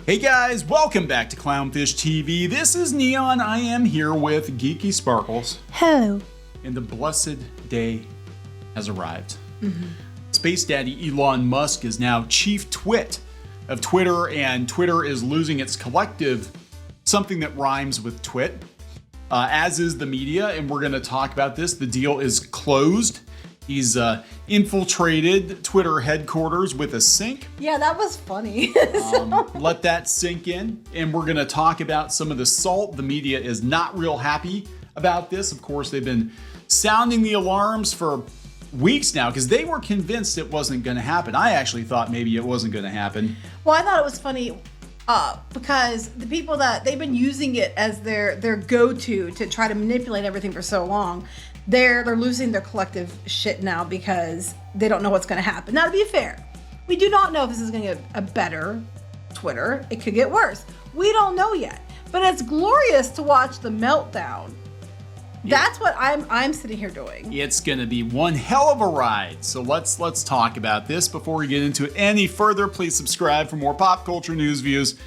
Hey guys, welcome back to Clownfish TV. This is Neon. I am here with Geeky Sparkles. Hello. And the blessed day has arrived. Space Daddy Elon Musk is now chief twit of Twitter, and Twitter is losing its collective, something that rhymes with twit, as is the media, and we're going to talk about this. The deal is closed. He's infiltrated Twitter headquarters with a sink. Yeah, that was funny. Let that sink in. And we're going to talk about some of the salt. The media is not real happy about this. Of course, they've been sounding the alarms for weeks now because they were convinced it wasn't going to happen. I actually thought maybe it wasn't going to happen. Well, I thought it was funny because the people that they've been using it as their go-to to try to manipulate everything for so long, they're losing their collective shit now because they don't know what's going to happen. Now, to be fair, we do not know if this is going to get a better Twitter. It could get worse. We don't know yet. But it's glorious to watch the meltdown. Yeah. That's what I'm sitting here doing. It's going to be one hell of a ride. So let's talk about this before we get into it any further. Please subscribe for more pop culture news, views,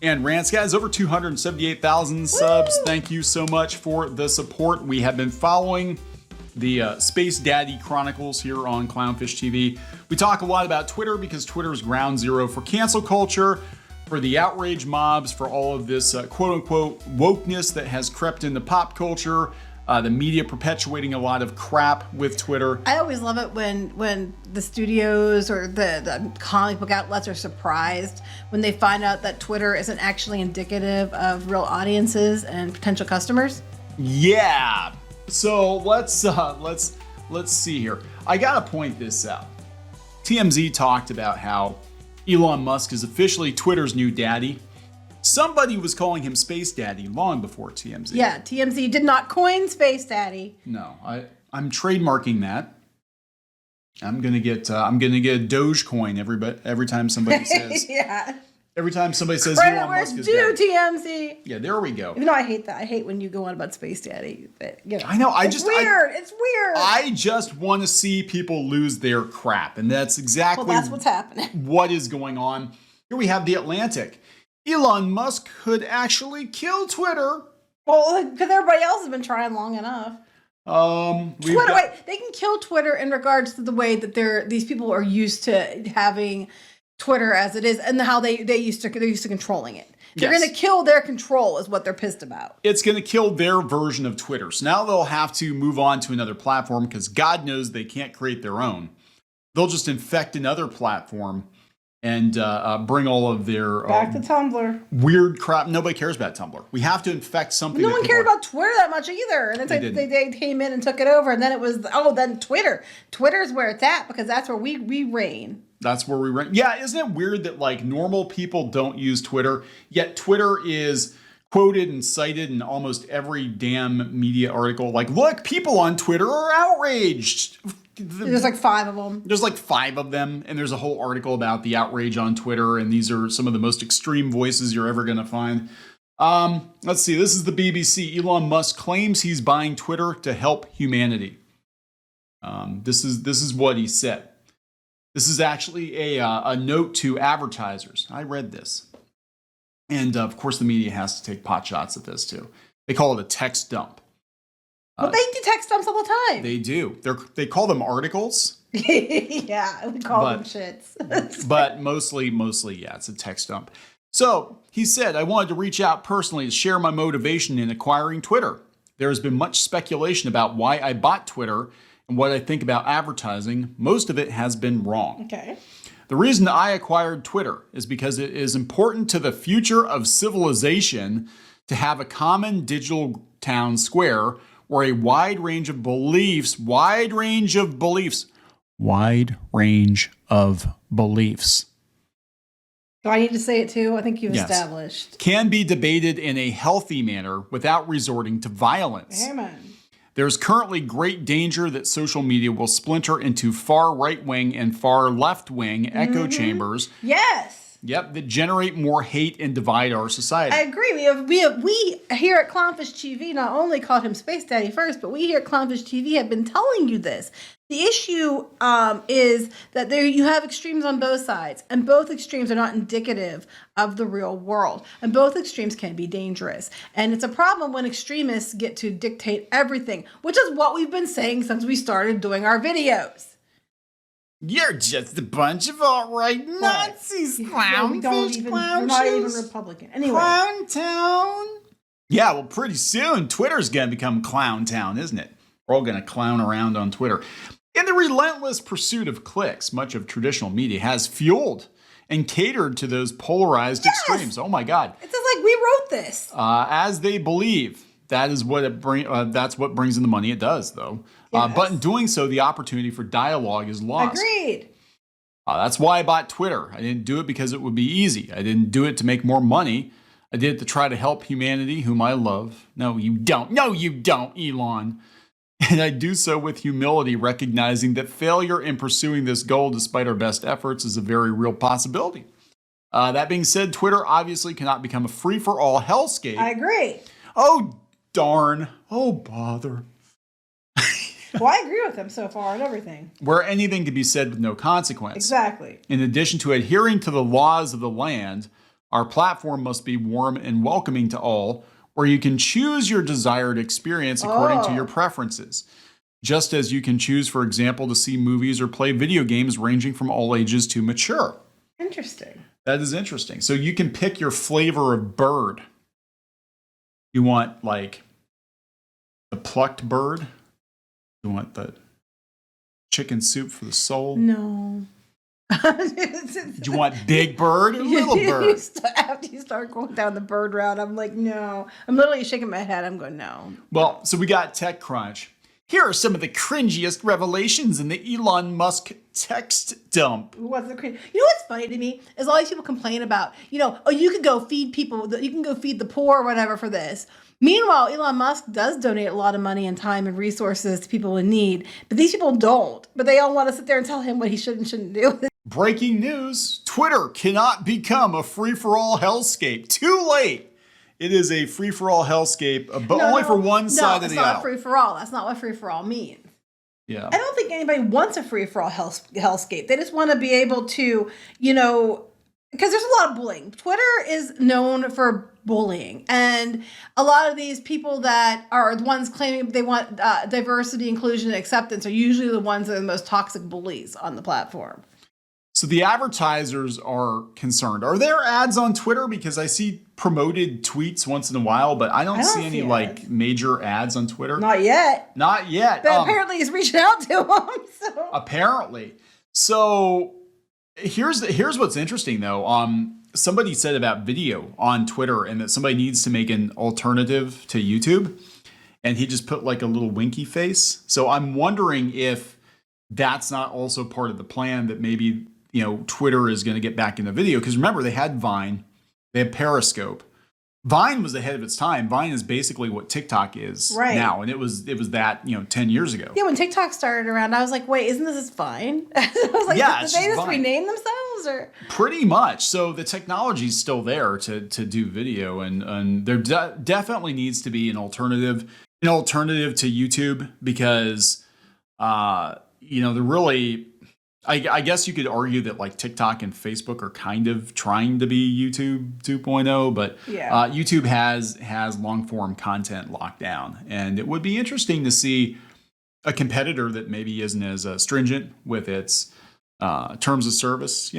and rants. Guys, over 278,000 subs. Thank you so much for the support. We have been following the Space Daddy Chronicles here on Clownfish TV. We talk a lot about Twitter because Twitter is ground zero for cancel culture, for the outrage mobs, for all of this quote-unquote wokeness that has crept into pop culture. The media perpetuating a lot of crap with Twitter. I always love it when the studios or the comic book outlets are surprised when they find out that Twitter isn't actually indicative of real audiences and potential customers. Yeah. So let's see here. I gotta point this out. TMZ talked about how Elon Musk is officially Twitter's new daddy. Somebody was calling him Space Daddy long before TMZ. Yeah, TMZ did not coin Space Daddy. No, I'm trademarking that. I'm gonna get a Dogecoin every time somebody says. Yeah. Every time somebody says Credit Elon where Musk it's is due, dead. TMZ. Yeah, there we go. Even though I hate that. I hate when you go on about Space Daddy. But, you know, I know. It's weird. I just want to see people lose their crap, and that's exactly what's happening. What is going on. Here we have The Atlantic. Elon Musk could actually kill Twitter. Well, because everybody else has been trying long enough. They can kill Twitter in regards to the way that these people are used to having Twitter as it is, and how they're used to controlling it. They're going to kill their control, is what they're pissed about. It's going to kill their version of Twitter. So now they'll have to move on to another platform because God knows they can't create their own. They'll just infect another platform and bring all of their back to Tumblr. Weird crap. Nobody cares about Tumblr. We have to infect something. No one cared about Twitter that much either. And then they came in and took it over, and then it was then Twitter. Twitter's where it's at because that's where we reign. That's where we reign. Yeah, isn't it weird that like normal people don't use Twitter, yet Twitter is quoted and cited in almost every damn media article? Like, look, people on Twitter are outraged. There's like 5 of them. There's like 5 of them, and there's a whole article about the outrage on Twitter, and these are some of the most extreme voices you're ever going to find. Let's see. This is the BBC. Elon Musk claims he's buying Twitter to help humanity. This is what he said. This is actually a note to advertisers. I read this. And of course, the media has to take pot shots at this too. They call it a text dump. Well, they do text dumps all the time. They do. They call them articles. Yeah, we call them shits. But mostly, yeah, it's a text dump. So he said, I wanted to reach out personally to share my motivation in acquiring Twitter. There has been much speculation about why I bought Twitter and what I think about advertising. Most of it has been wrong. Okay. The reason I acquired Twitter is because it is important to the future of civilization to have a common digital town square where a wide range of beliefs can be debated in a healthy manner without resorting to violence. Amen. There's currently great danger that social media will splinter into far right-wing and far left-wing echo chambers. Yes. Yep, that generate more hate and divide our society. I agree. We here at Clownfish TV not only called him Space Daddy first, but we here at Clownfish TV have been telling you this. The issue is that you have extremes on both sides, and both extremes are not indicative of the real world, and both extremes can be dangerous. And it's a problem when extremists get to dictate everything, which is what we've been saying since we started doing our videws. You're just a bunch of alt-right Nazis, Clownfish, we're not even Republican. Anyway. Clowntown. Yeah, well, pretty soon, Twitter's going to become Clowntown, isn't it? We're all going to clown around on Twitter. In the relentless pursuit of clicks, much of traditional media has fueled and catered to those polarized extremes. Oh my God! It's just like we wrote this. As they believe, that is what that's what brings in the money. It does, though. Yes. But in doing so, the opportunity for dialogue is lost. Agreed. That's why I bought Twitter. I didn't do it because it would be easy. I didn't do it to make more money. I did it to try to help humanity, whom I love. No, you don't. No, you don't, Elon. And I do so with humility, recognizing that failure in pursuing this goal, despite our best efforts, is a very real possibility. That being said, Twitter obviously cannot become a free-for-all hellscape. I agree. Oh, darn. Oh, bother. Well, I agree with them so far and everything. Where anything can be said with no consequence. Exactly. In addition to adhering to the laws of the land, our platform must be warm and welcoming to all, where you can choose your desired experience according to your preferences. Just as you can choose, for example, to see movies or play video games ranging from all ages to mature. Interesting. That is interesting. So you can pick your flavor of bird. You want, like, the plucked bird? You want the chicken soup for the soul? No. Do you want big bird or little bird? After you start going down the bird route, I'm like, no. I'm literally shaking my head. I'm going, no. Well, so we got TechCrunch. Here are some of the cringiest revelations in the Elon Musk text dump. What's the cringe? You know what's funny to me is all these people complain about, oh, you can go feed people, you can go feed the poor or whatever for this. Meanwhile, Elon Musk does donate a lot of money and time and resources to people in need, but these people don't. But they all want to sit there and tell him what he should and shouldn't do. Breaking news, Twitter cannot become a free-for-all hellscape. Too late. It is a free-for-all hellscape, but only for one side of the aisle. No, it's not free-for-all. That's not what free-for-all means. Yeah. I don't think anybody wants a free-for-all hellscape. They just want to be able to, because there's a lot of bullying. Twitter is known for bullying. And a lot of these people that are the ones claiming they want diversity, inclusion, and acceptance are usually the ones that are the most toxic bullies on the platform. So the advertisers are concerned. Are there ads on Twitter? Because I see promoted tweets once in a while, but I don't see any like major ads on Twitter. Not yet. Not yet. But apparently he's reaching out to them. So. Apparently. So here's what's interesting though. Somebody said about video on Twitter and that somebody needs to make an alternative to YouTube. And he just put like a little winky face. So I'm wondering if that's not also part of the plan, that maybe Twitter is going to get back into video. Because remember, they had Vine, they had Periscope. Vine was ahead of its time. Vine is basically what TikTok is now, and it was that 10 years ago. Yeah, when TikTok started around, I was like, wait, isn't this Vine? I was like, yeah, did they just rename themselves or? Pretty much. So the technology is still there to do video, and there definitely needs to be an alternative to YouTube because they're really. I guess you could argue that like TikTok and Facebook are kind of trying to be YouTube 2.0, but YouTube has long form content locked down, and it would be interesting to see a competitor that maybe isn't as stringent with its terms of service,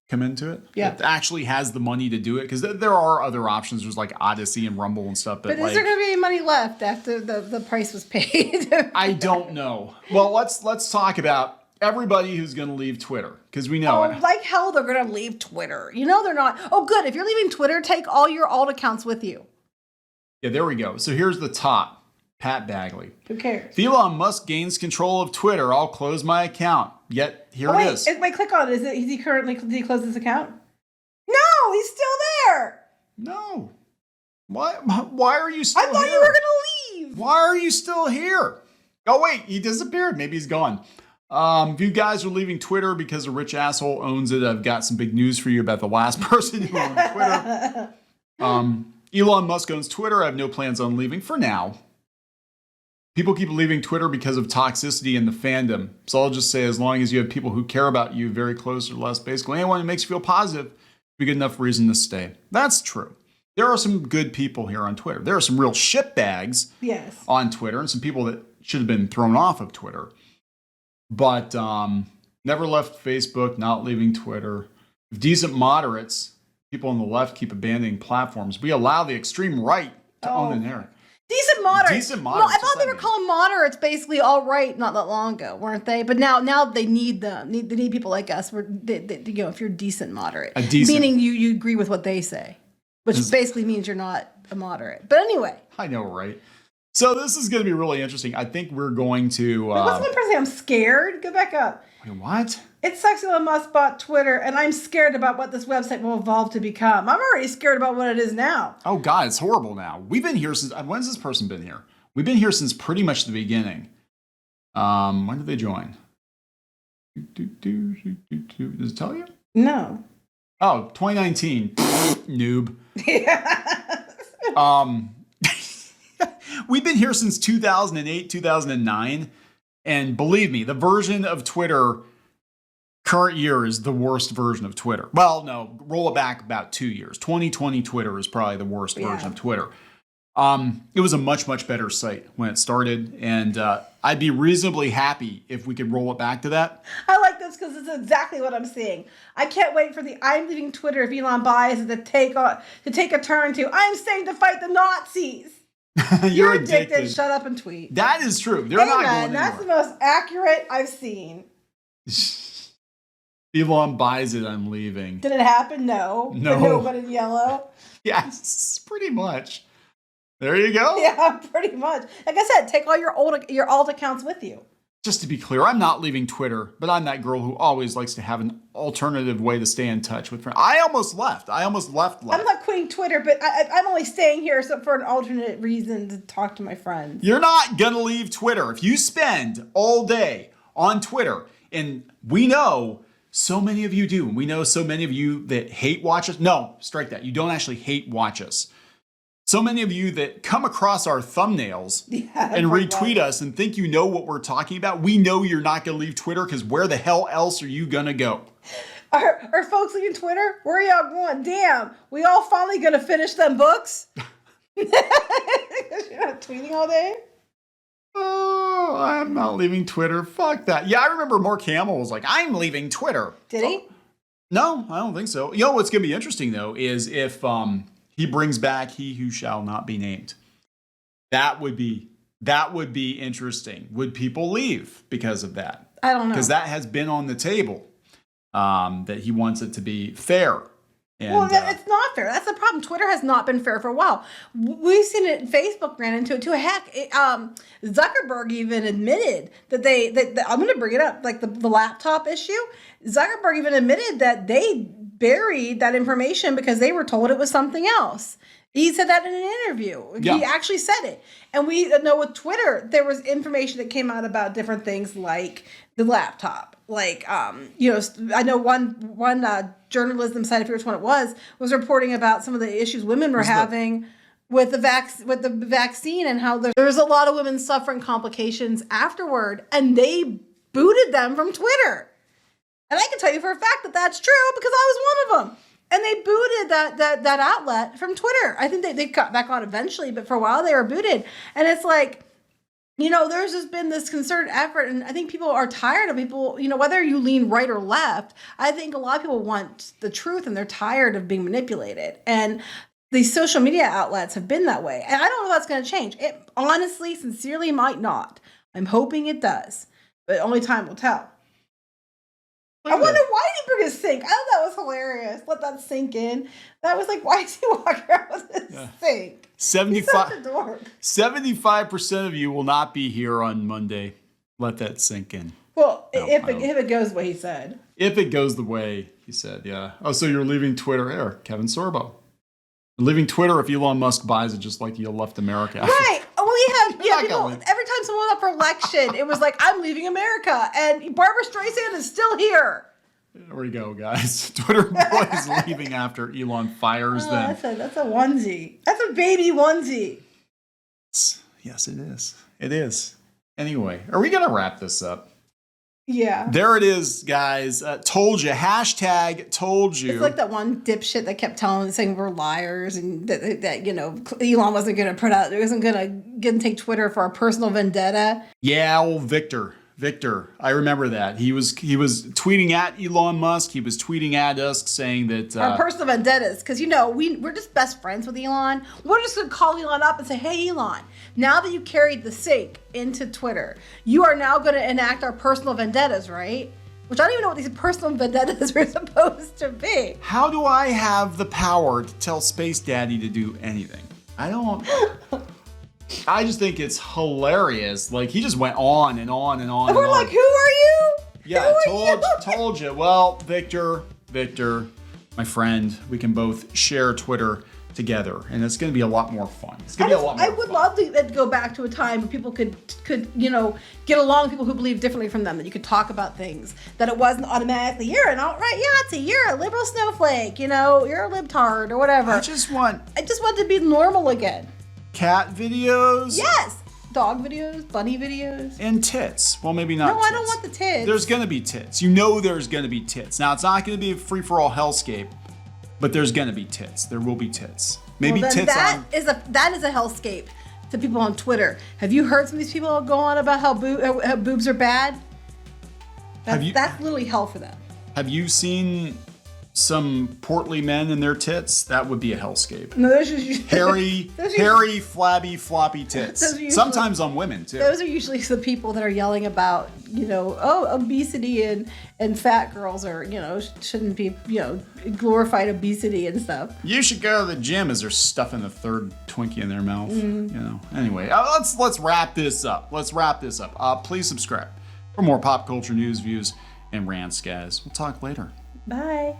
come into it. Yeah, it actually has the money to do it, because there are other options. There's like Odyssey and Rumble and stuff. But is there going to be any money left after the price was paid? I don't know. Well, let's talk about everybody who's going to leave Twitter, because we know it. Like hell they're going to leave Twitter. They're not. Oh, good. If you're leaving Twitter, take all your alt accounts with you. Yeah, there we go. So here's the top. Pat Bagley. Who cares? If Elon Musk gains control of Twitter, I'll close my account. Yet here it is. Wait, click on it. Did he close his account? No, he's still there. No. Why are you still here? I thought you were going to leave. Why are you still here? Oh, wait, he disappeared. Maybe he's gone. If you guys are leaving Twitter because a rich asshole owns it, I've got some big news for you about the last person who owned Twitter. Elon Musk owns Twitter. I have no plans on leaving for now. People keep leaving Twitter because of toxicity in the fandom. So I'll just say, as long as you have people who care about you very close or less, basically anyone who makes you feel positive, be good enough reason to stay. That's true. There are some good people here on Twitter. There are some real shitbags on Twitter and some people that should have been thrown off of Twitter. But never left Facebook, not leaving Twitter. If decent moderates, people on the left keep abandoning platforms. We allow the extreme right to own and inherit. Decent moderates. Decent moderates. No, I thought they were calling moderates basically all right not that long ago, weren't they? But now they need them. They need people like us. If you're decent moderate, meaning you agree with what they say, which basically means you're not a moderate. But anyway, I know, right? So this is going to be really interesting. I think we're going to. What's one person? I'm scared. Go back up. Wait, what? It sucks Elon Musk bought Twitter, and I'm scared about what this website will evolve to become. I'm already scared about what it is now. Oh, God, it's horrible now. We've been here since... When's this person been here? We've been here since pretty much the beginning. When did they join? Does it tell you? No. Oh, 2019. Noob. Yeah. We've been here since 2008, 2009. And believe me, the version of Twitter... current year is the worst version of Twitter. Well, no, roll it back about 2 years. 2020 Twitter is probably the worst version of Twitter. It was a much, much better site when it started. And I'd be reasonably happy if we could roll it back to that. I like this because it's exactly what I'm seeing. I can't wait for the I'm leaving Twitter if Elon buys it to take a turn to I'm staying to fight the Nazis. You're addicted. Shut up and tweet. That is true. They're not going anywhere. That's the most accurate I've seen. Elon buys it, I'm leaving. Did it happen? No. No. But in yellow? Yes, pretty much. There you go. Yeah, pretty much. Like I said, take all your alt accounts with you. Just to be clear, I'm not leaving Twitter, but I'm that girl who always likes to have an alternative way to stay in touch with friends. I almost left. I'm not quitting Twitter, but I'm only staying here for an alternate reason to talk to my friends. You're not going to leave Twitter. If you spend all day on Twitter, and we know... so many of you do. We know so many of you that hate watch us. No, strike that. You don't actually hate watch us. So many of you that come across our thumbnails and retweet us and think you know what we're talking about. We know you're not going to leave Twitter because where the hell else are you going to go? Are folks leaving Twitter? Where are y'all going? Damn, we all finally going to finish them books? Because you're not tweeting all day? Oh, I'm not leaving Twitter. Fuck that. Yeah, I remember Mark Hamill was like, I'm leaving Twitter. Did he? No, I don't think so. You know what's going to be interesting, though, is if he brings back He Who Shall Not Be Named. That would be interesting. Would people leave because of that? I don't know. Because that has been on the table, that he wants it to be fair. And, it's not fair. That's the problem. Twitter has not been fair for a while. We've seen it. Facebook ran into it too. Heck, Zuckerberg even admitted that I'm going to bring it up, like the laptop issue. Zuckerberg even admitted that they buried that information because they were told it was something else. He said that in an interview. Yeah. He actually said it. And we know with Twitter, there was information that came out about different things like the laptop. Like, I know one journalism site, I forget which one it was reporting about some of the issues women were having with the vaccine and how there's a lot of women suffering complications afterward, and they booted them from Twitter. And I can tell you for a fact that that's true because I was one of them. And they booted that outlet from Twitter. I think they got back on eventually, but for a while they were booted. And it's like, there's just been this concerted effort, and I think people are tired of people, whether you lean right or left, I think a lot of people want the truth and they're tired of being manipulated. And these social media outlets have been that way. And I don't know if that's going to change. It honestly, sincerely might not. I'm hoping it does, but only time will tell. I wonder why did he bring his sink? I thought that was hilarious. Let that sink in. That was like, why is he walking around with his sink? 75% of you will not be here on Monday. Let that sink in. Well, if it goes the way he said. If it goes the way he said, yeah. Oh, so you're leaving Twitter here, Kevin Sorbo. You're leaving Twitter if Elon Musk buys it, just like you left America. Right. Well, we have people. Every time time someone went up for election, it was like, I'm leaving America, and Barbara Streisand is still here. There we go, guys. Twitter employees leaving after Elon fires them. That's a onesie. That's a baby onesie. Yes, it is. It is. Anyway, are we going to wrap this up? Yeah. There it is, guys. Told you. Hashtag told you. It's like that one dipshit that kept saying we're liars and that you know, Elon wasn't going to put out, it wasn't going to take Twitter for a personal vendetta. Yeah, old Victor. I remember that. He was tweeting at Elon Musk. He was tweeting at us saying that... our personal vendettas. Because, you know, we're just best friends with Elon. We're just going to call Elon up and say, hey, Elon, now that you carried the sink into Twitter, you are now going to enact our personal vendettas, right? Which I don't even know what these personal vendettas are supposed to be. How do I have the power to tell Space Daddy to do anything? I don't... I just think it's hilarious. Like, he just went on and on and on. And we're like, who are you? Yeah, told you. Well, Victor, my friend, we can both share Twitter together, and it's going to be a lot more fun. It's going to be a lot more fun. I would love to go back to a time where people could you know, get along with people who believe differently from them, that you could talk about things, that it wasn't automatically, you're an alt-right Yahtzee, you're a liberal snowflake, you know, you're a libtard or whatever. I just want to be normal again. Cat videos? Yes! Dog videos, bunny videos. And tits. Well, maybe not No, tits. I don't want the tits. There's going to be tits. You know there's going to be tits. Now, it's not going to be a free-for-all hellscape, but there's going to be tits. There will be tits. Maybe well, tits that is a hellscape to people on Twitter. Have you heard some of these people go on about how boobs are bad? That's literally hell for them. Have you seen some portly men and their tits? That would be a hellscape. No, those are usually hairy, flabby, floppy tits. Sometimes on women too. Those are usually the people that are yelling about, you know, oh, obesity and fat girls are, you know, shouldn't be, you know, glorified obesity and stuff. You should go to the gym as they're stuffing the third Twinkie in their mouth. You know. Anyway, let's wrap this up. Please subscribe for more pop culture news, views, and rants, guys. We'll talk later. Bye.